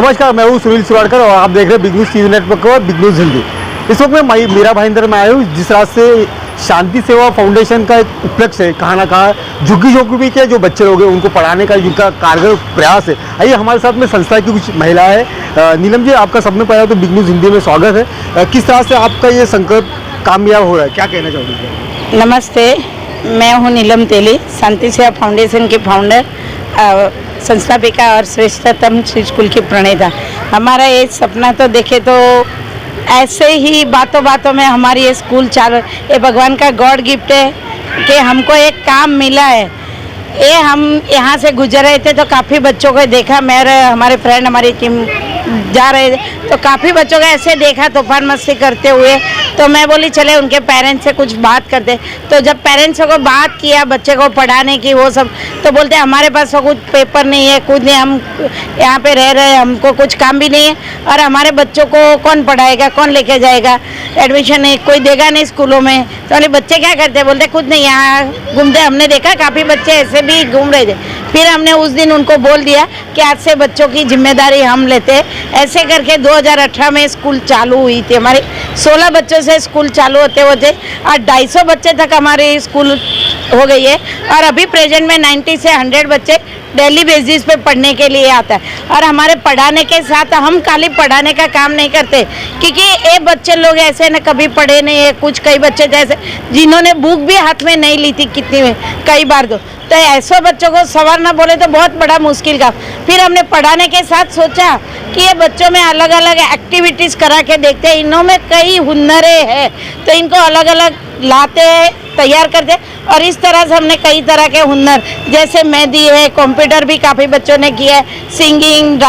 नमस्कार, मैं हूँ सुनील सुराड़कर और आप देख रहे हैं बिग न्यूज़ टीवी नेटवर्क और बिग न्यूज़ हिंदी। इस वक्त मैं मीरा भाईंदर में आया हूँ, जिस रास्ते शांति सेवा फाउंडेशन का एक उपलक्ष्य है। कहाँ ना कहाँ झुग्गी झोंपड़ी के जो बच्चे लोग हैं उनको पढ़ाने का जिनका कारगर प्रयास है। आइए, हमारे साथ में संस्था की कुछ महिला है। नीलम जी, आपका सबने पहले तो बिग न्यूज़ हिंदी में स्वागत है। किस तरह से आपका ये संकल्प कामयाब हो रहा है, क्या कहना चाहोगे? नमस्ते, मैं हूँ नीलम तेली, शांति सेवा फाउंडेशन की फाउंडर, संस्थापिका और श्रेष्ठतम स्कूल की प्रणेता। हमारा ये सपना तो देखे तो ऐसे ही बातों बातों में हमारी ये स्कूल चालू, ये भगवान का गॉड गिफ्ट है कि हमको एक काम मिला है। ये हम यहाँ से गुजर रहे थे तो काफ़ी बच्चों को देखा, हमारे फ्रेंड हमारी टीम जा रहे थे तो काफ़ी बच्चों को ऐसे देखा तूफान मस्ती करते हुए, तो मैं बोली चले उनके पेरेंट्स से कुछ बात करते। तो जब पेरेंट्स को बात किया बच्चे को पढ़ाने की, वो सब तो बोलते हमारे पास तो कुछ पेपर नहीं है, कुछ नहीं, हम यहाँ पे रह रहे हैं, हमको कुछ काम भी नहीं है और हमारे बच्चों को कौन पढ़ाएगा, कौन लेके जाएगा, एडमिशन नहीं कोई देगा नहीं स्कूलों में। तो बोले बच्चे क्या करते, बोलते कुछ नहीं, यहाँ घूमते। हमने देखा काफ़ी बच्चे ऐसे भी घूम रहे थे। फिर हमने उस दिन उनको बोल दिया कि आज से बच्चों की जिम्मेदारी हम लेते हैं। ऐसे करके 2018 में स्कूल चालू हुई थी हमारी। 16 बच्चों से स्कूल चालू होते होते आज 250 बच्चे तक हमारी स्कूल हो गई है और अभी प्रेजेंट में 90 से 100 बच्चे डेली बेसिस पे पढ़ने के लिए आता है। और हमारे पढ़ाने के साथ हम खाली पढ़ाने का काम नहीं करते, क्योंकि ये बच्चे लोग ऐसे न कभी पढ़े नहीं है। कुछ कई बच्चे जैसे जिन्होंने बुक भी हाथ में नहीं ली थी कितनी में कई बार तो ऐसे बच्चों को संवारना बोले तो बहुत बड़ा मुश्किल का। फिर हमने पढ़ाने के साथ सोचा कि ये बच्चों में अलग अलग एक्टिविटीज़ करा के देखते हैं, इनों में कई हुनरे हैं तो इनको अलग अलग लाते हैं, तैयार करते हैं। और इस तरह से हमने कई तरह के हुनर, जैसे मेहंदी है, कंप्यूटर भी काफ़ी बच्चों ने किया है, सिंगिंग,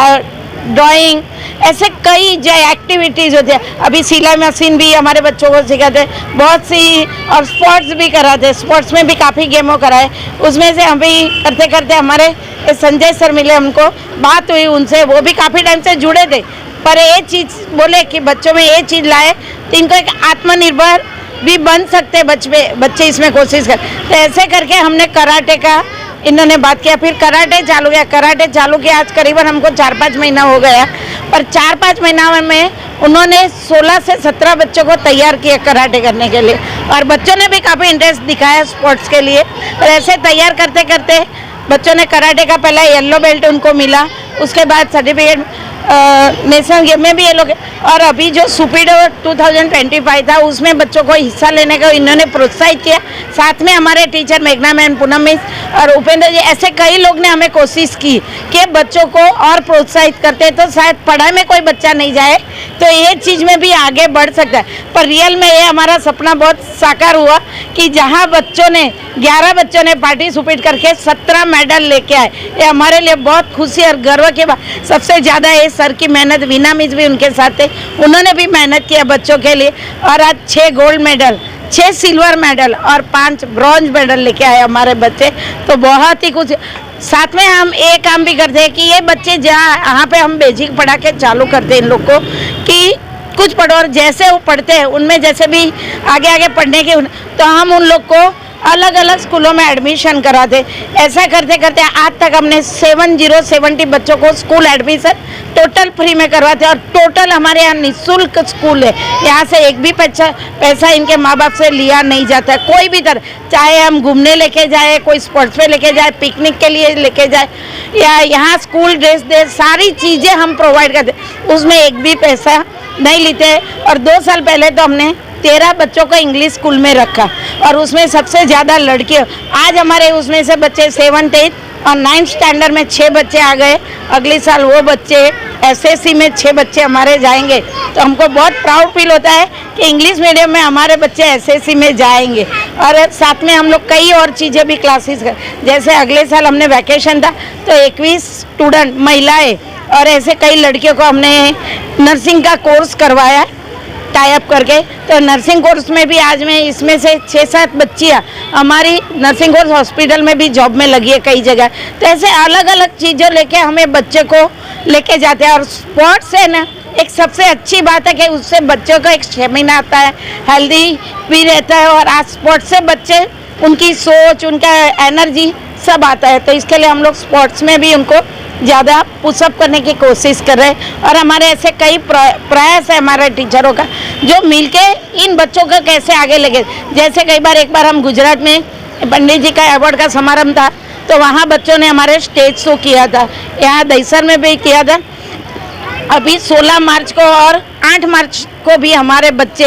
ड्राइंग, ऐसे कई जो एक्टिविटीज़ होती है। अभी सिलाई मशीन भी हमारे बच्चों को सिखाते हैं बहुत सी, और स्पोर्ट्स भी कराते हैं। स्पोर्ट्स में भी काफ़ी गेमों कराए। उसमें से हम भी करते करते हमारे संजय सर मिले, हमको बात हुई उनसे, वो भी काफ़ी टाइम से जुड़े थे। पर ये चीज़ बोले कि बच्चों में ये चीज़ लाए तो इनको एक आत्मनिर्भर भी बन सकते बच्चे इसमें कोशिश कर। तो ऐसे करके हमने कराटे का इन्होंने बात किया, फिर कराटे चालू किया। कराटे चालू किया आज करीबन हमको 4-5 महीना हो गया, पर 4-5 महीना में उन्होंने 16 से 17 बच्चों को तैयार किया कराटे करने के लिए और बच्चों ने भी काफ़ी इंटरेस्ट दिखाया स्पोर्ट्स के लिए। और ऐसे तैयार करते करते बच्चों ने कराटे का पहला येलो बेल्ट उनको मिला, उसके बाद सर्टिफिकेट नेशनल गेम में भी ये लोग। और अभी जो सुपीडो 2025 था उसमें बच्चों को हिस्सा लेने का इन्होंने प्रोत्साहित किया। साथ में हमारे टीचर मेघना मैम, पूनम मिस और उपेंद्र जी, ऐसे कई लोग ने हमें कोशिश की कि बच्चों को और प्रोत्साहित करते तो शायद पढ़ाई में कोई बच्चा नहीं जाए तो ये चीज़ में भी आगे बढ़ सकता है। पर रियल में ये हमारा सपना बहुत साकार हुआ कि जहाँ बच्चों ने 11 बच्चों ने पार्टिसिपेट करके 17 मेडल लेके आए। ये हमारे लिए बहुत खुशी और गर्व की बात। सबसे ज़्यादा ये सर की मेहनत, वीना मिस भी उनके साथ थे, उन्होंने भी मेहनत किया बच्चों के लिए। और आज 6 गोल्ड मेडल, 6 सिल्वर मेडल और 5 ब्रॉन्ज मेडल लेके आए हमारे बच्चे। तो बहुत ही कुछ। साथ में हम एक काम भी करते हैं कि ये बच्चे यहाँ पे हम बेसिक पढ़ा के चालू करते हैं इन लोग को कि कुछ पढ़ो, और जैसे वो पढ़ते हैं उनमें जैसे भी आगे आगे पढ़ने के, तो हम उन लोग को अलग अलग स्कूलों में एडमिशन कराते। ऐसा करते करते आज तक हमने 70 बच्चों को स्कूल एडमिशन टोटल फ्री में करवाते हैं। और टोटल हमारे यहाँ निःशुल्क स्कूल है, यहाँ से एक भी पैसा इनके माँ बाप से लिया नहीं जाता है कोई भी तरह। चाहे हम घूमने लेके जाए, कोई स्पोर्ट्स पे लेके जाए, पिकनिक के लिए लेके जाए, या यहाँ स्कूल ड्रेस दे, सारी चीज़ें हम प्रोवाइड करते, उसमें एक भी पैसा नहीं लेते। और 2 साल पहले तो हमने 13 बच्चों को इंग्लिश स्कूल में रखा और उसमें सबसे ज़्यादा लड़कियाँ। आज हमारे उसमें से बच्चे 7th 8th और 9th स्टैंडर्ड में 6 बच्चे आ गए। अगले साल वो बच्चे SSC में 6 बच्चे हमारे जाएंगे। तो हमको बहुत प्राउड फील होता है कि इंग्लिश मीडियम में हमारे बच्चे SSC में जाएंगे। और साथ में हम लोग कई और चीज़ें भी क्लासेस कर, जैसे अगले साल हमने वैकेशन था तो 21 स्टूडेंट महिलाएँ और ऐसे कई लड़कियों को हमने नर्सिंग का कोर्स करवाया टाई अप करके। तो नर्सिंग कोर्स में भी आज में इसमें से 6-7 बच्चियाँ हमारी नर्सिंग कोर्स हॉस्पिटल में भी जॉब में लगी है कई जगह। तो ऐसे अलग अलग चीज़ों लेके हमें बच्चे को लेके जाते हैं। और स्पोर्ट्स है ना, एक सबसे अच्छी बात है कि उससे बच्चों को एक स्टेमिना आता है, हेल्दी भी रहता है। और आज स्पोर्ट्स से बच्चे, उनकी सोच, उनका एनर्जी सब आता है। तो इसके लिए हम लोग स्पोर्ट्स में भी उनको ज़्यादा पुशअप करने की कोशिश कर रहे हैं और हमारे ऐसे कई प्रयास है हमारे टीचरों का जो मिलके इन बच्चों को कैसे आगे लगे। जैसे कई बार एक बार हम गुजरात में पंडित जी का अवार्ड का समारोह था तो वहाँ बच्चों ने हमारे स्टेज शो किया था, यहाँ दहीसर में भी किया था। अभी 16 मार्च को और 8 मार्च को भी हमारे बच्चे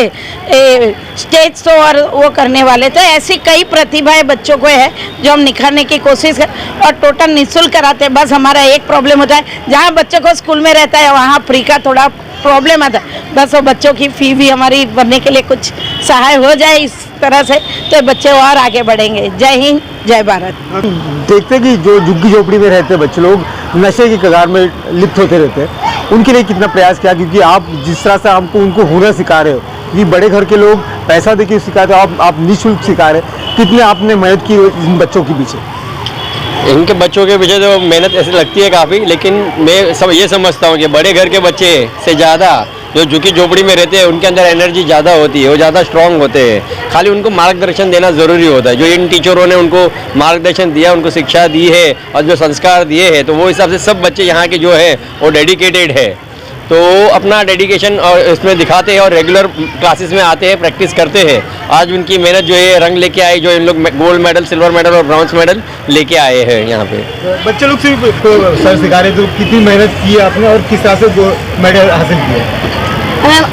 स्टेज शो और वो करने वाले। तो ऐसी कई प्रतिभाएं बच्चों को है जो हम निखारने की कोशिश कर और टोटल निःशुल्क कराते हैं। बस हमारा एक प्रॉब्लम होता है, जहाँ बच्चों को स्कूल में रहता है वहाँ फ्री का थोड़ा प्रॉब्लम आता है। बस वो बच्चों की फ़ी भी हमारी भरने के लिए कुछ सहाय हो जाए इस तरह से तो बच्चे और आगे बढ़ेंगे। जय हिंद, जय भारत। देखते हैं कि जो झुग्गी झोपड़ी में रहते हैं बच्चे लोग नशे की कगार में लिप्त होते रहते हैं, उनके लिए कितना प्रयास किया, क्योंकि आप जिस तरह से आपको उनको हुनर सिखा रहे हो कि बड़े घर के लोग पैसा देके सिखाते हो, आप निःशुल्क सिखा रहे हैं, कितने आपने मेहनत की इन बच्चों के पीछे? इनके बच्चों के पीछे तो मेहनत ऐसी लगती है काफ़ी, लेकिन मैं सब ये समझता हूँ कि बड़े घर के बच्चे से ज़्यादा जो झुग्गी झोपड़ी में रहते हैं उनके अंदर एनर्जी ज़्यादा होती है, वो ज़्यादा स्ट्रांग होते हैं। खाली उनको मार्गदर्शन देना ज़रूरी होता है। जो इन टीचरों ने उनको मार्गदर्शन दिया, उनको शिक्षा दी है और जो संस्कार दिए हैं, तो वो हिसाब से सब बच्चे यहाँ के जो है वो डेडिकेटेड है। तो अपना डेडिकेशन और इसमें दिखाते हैं और रेगुलर क्लासेस में आते हैं, प्रैक्टिस करते हैं। आज उनकी मेहनत जो है रंग लेके आई, जो इन लोग गोल्ड मेडल, सिल्वर मेडल और ब्रॉन्ज मेडल लेके आए हैं यहाँ पे। बच्चे लोग सिर्फ सर सिखा रहे, तो कितनी मेहनत की है आपने और किस तरह से मेडल हासिल किया?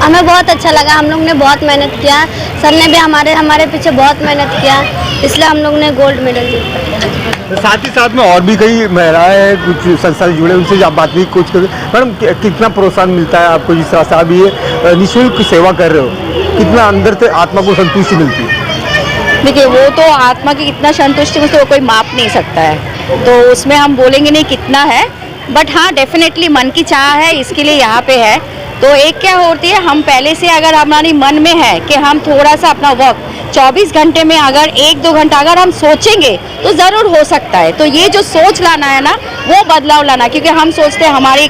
हमें बहुत अच्छा लगा, हम लोग ने बहुत मेहनत किया, सर ने भी हमारे पीछे बहुत मेहनत किया, इसलिए हम लोग ने गोल्ड मेडल जीता। साथ ही साथ में और भी कई महिलाएं हैं, कुछ संस्था से जुड़े, उनसे आप बात भी कुछ करें। मैडम, कितना प्रोत्साहन मिलता है आपको जिस तरह से आप ये निःशुल्क सेवा कर रहे हो, कितना अंदर से आत्मा को संतुष्टि मिलती है? देखिए, वो तो आत्मा की कितना संतुष्टि उसको कोई माप नहीं सकता है, तो उसमें हम बोलेंगे नहीं कितना है, बट हाँ डेफिनेटली मन की चाह है, इसके लिए यहाँ पे है। तो एक क्या होती है, हम पहले से अगर हमारी मन में है कि हम थोड़ा सा अपना वक्त 24 घंटे में अगर 1-2 घंटा अगर हम सोचेंगे तो ज़रूर हो सकता है। तो ये जो सोच लाना है ना, वो बदलाव लाना, क्योंकि हम सोचते हैं हमारी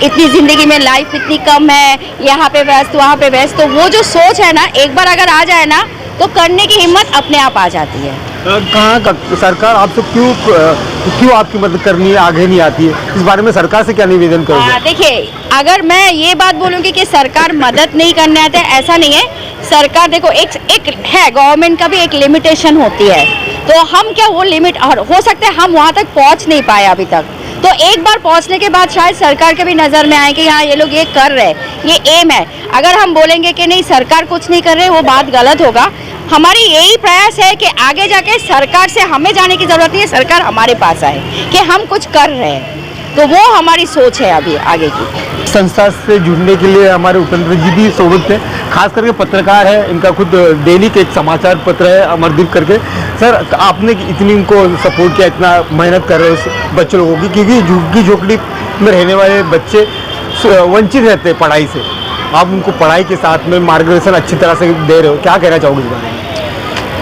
इतनी ज़िंदगी में लाइफ इतनी कम है, यहाँ पे व्यस्त वहाँ पे व्यस्त, तो वो जो सोच है ना, एक बार अगर आ जाए ना तो करने की हिम्मत अपने आप आ जाती है। कहाँ का सरकार आपसे क्यों आपकी मदद करनी है, आगे नहीं आती है? इस बारे में सरकार से क्या निवेदन करोगे? देखिए, अगर मैं ये बात बोलूँगी कि सरकार मदद नहीं करने आते, ऐसा नहीं है। सरकार देखो, एक है, गवर्नमेंट का भी एक लिमिटेशन होती है, तो हम क्या वो लिमिट और हो सकता है हम वहाँ तक पहुँच नहीं पाए अभी तक। तो एक बार पहुँचने के बाद शायद सरकार के भी नज़र में आए कि हाँ ये लोग ये कर रहे हैं, ये एम है। अगर हम बोलेंगे कि नहीं सरकार कुछ नहीं कर रही, वो बात गलत होगा। हमारी यही प्रयास है कि आगे जाके सरकार से हमें जाने की ज़रूरत नहीं है, सरकार हमारे पास आए कि हम कुछ कर रहे हैं, तो वो हमारी सोच है अभी आगे की। संस्था से जुड़ने के लिए हमारे उपेंद्र जी भी सोबत थे, खास करके पत्रकार है, इनका खुद दैनिक एक समाचार पत्र है अमरदीप करके। सर, आपने इतनी इनको सपोर्ट किया, इतना मेहनत कर रहे हो बच्चे लोगों की, क्योंकि झुग्गी झोपड़ी में रहने वाले बच्चे वंचित रहते हैं पढ़ाई से, आप उनको पढ़ाई के साथ में मार्गदर्शन अच्छी तरह से दे रहे हो, क्या कहना चाहोगे इस बारे में?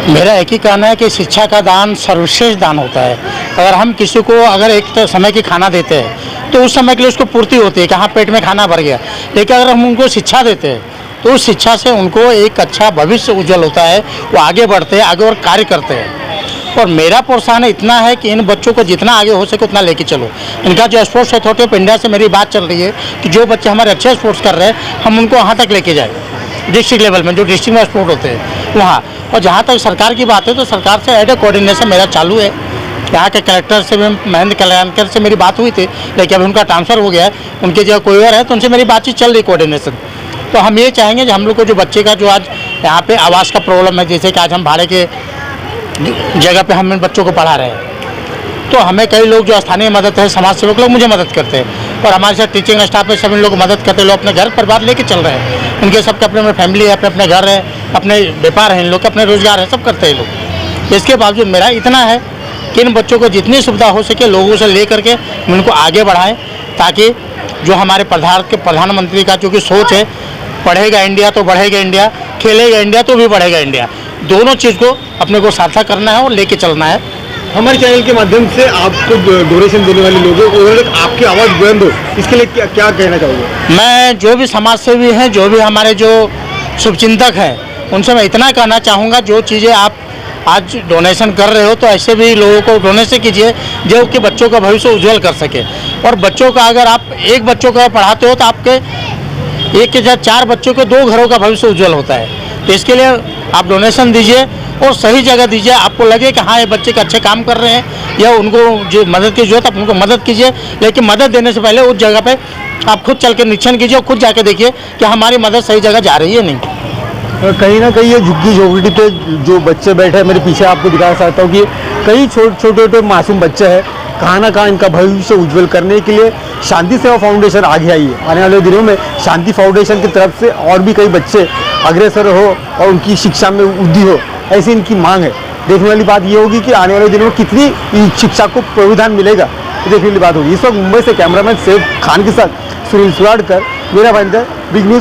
मेरा एक ही कहना है कि शिक्षा का दान सर्वश्रेष्ठ दान होता है। अगर हम किसी को अगर एक तो समय की खाना देते हैं तो उस समय के लिए उसको पूर्ति होती है कि हाँ पेट में खाना भर गया, लेकिन अगर हम उनको शिक्षा देते हैं तो उस शिक्षा से उनको एक अच्छा भविष्य उज्जवल होता है, वो आगे बढ़ते हैं, आगे और कार्य करते हैं। और मेरा प्रोत्साहन इतना है कि इन बच्चों को जितना आगे हो सके उतना लेके चलो। इनका जो स्पोर्ट्स अथॉरिटी ऑफ इंडिया से मेरी बात चल रही है कि जो बच्चे हमारे अच्छे स्पोर्ट्स कर रहे हैं हम उनको वहाँ तक लेके जाएँ, डिस्ट्रिक्ट लेवल में जो डिस्ट्रिक्ट में स्पोर्ट होते हैं वहाँ। और जहाँ तक सरकार की बात है तो सरकार से एड कोऑर्डिनेशन मेरा चालू है। यहाँ के कलेक्टर से महेंद्र कल्याणकर से मेरी बात हुई थी, लेकिन अभी उनका ट्रांसफ़र हो गया है, उनके जो कोई और है तो उनसे मेरी बातचीत चल रही कोऑर्डिनेशन। तो हम ये चाहेंगे कि हम लोग को जो बच्चे का जो आज यहाँ पे आवास का प्रॉब्लम है, जैसे कि आज हम भाड़े के जगह पे हम इन बच्चों को पढ़ा रहे हैं, तो हमें कई लोग जो स्थानीय मदद है, समाज सेवक लोग मुझे मदद करते हैं और हमारे साथ टीचिंग स्टाफ है, सब इन लोग मदद करते हैं। लोग अपने घर परिवार लेके चल रहे हैं, उनके सबके अपने अपने फैमिली है, अपने अपने घर है, अपने व्यापार है, इन लोग के अपने रोजगार है, सब करते हैं लोग। इसके बावजूद मेरा इतना है कि इन बच्चों को जितनी सुविधा हो सके लोगों से ले करके उनको आगे बढ़ाएं, ताकि जो हमारे प्रधानमंत्री का जो कि सोच है, पढ़ेगा इंडिया तो बढ़ेगा इंडिया, खेलेगा इंडिया तो भी बढ़ेगा इंडिया, दोनों चीज़ को अपने को सार्थक करना है और लेके चलना है। हमारे चैनल के माध्यम से आपको डोनेशन देने वाले लोगों को आपकी आवाज़ बुलंद हो, इसके लिए क्या कहना चाहोगे? मैं जो भी समाज सेवी हैं, जो भी हमारे जो शुभचिंतक हैं, उनसे मैं इतना कहना चाहूँगा, जो चीज़ें आप आज डोनेशन कर रहे हो तो ऐसे भी लोगों को डोनेशन कीजिए जो कि बच्चों का भविष्य उज्जवल कर सके। और बच्चों का अगर आप एक बच्चों का पढ़ाते हो तो आपके एक के साथ 4 बच्चों के 2 घरों का भविष्य उज्जवल होता है। तो इसके लिए आप डोनेशन दीजिए और सही जगह दीजिए। आपको लगे कि हाँ ये बच्चे अच्छे काम कर रहे हैं या उनको जो मदद की जरूरत है आप उनको मदद कीजिए, लेकिन मदद देने से पहले उस जगह पे आप खुद चल के निरीक्षण कीजिए और खुद जाके देखिए कि हमारी मदद सही जगह जा रही है नहीं। कहीं ना कहीं ये झुग्गी झोपड़ी पे जो बच्चे बैठे हैं, मेरे पीछे आपको दिखाना चाहता हूँ कि कई छोटे मासूम बच्चे हैं, कहाँ ना कहाँ इनका भविष्य उज्जवल करने के लिए शांति सेवा फाउंडेशन आगे आई है। आने वाले दिनों में शांति फाउंडेशन की तरफ से और भी कई बच्चे अग्रसर हो और उनकी शिक्षा में वृद्धि हो, ऐसी इनकी मांग है। देखने वाली बात ये होगी कि आने वाले दिनों में कितनी शिक्षा को प्रोविधान मिलेगा, देखने वाली बात होगी। इस वक्त मुंबई से कैमरामैन सैफ खान के साथ सुनील सुराडकर, मेरा भाईंदर, बिग न्यूज़।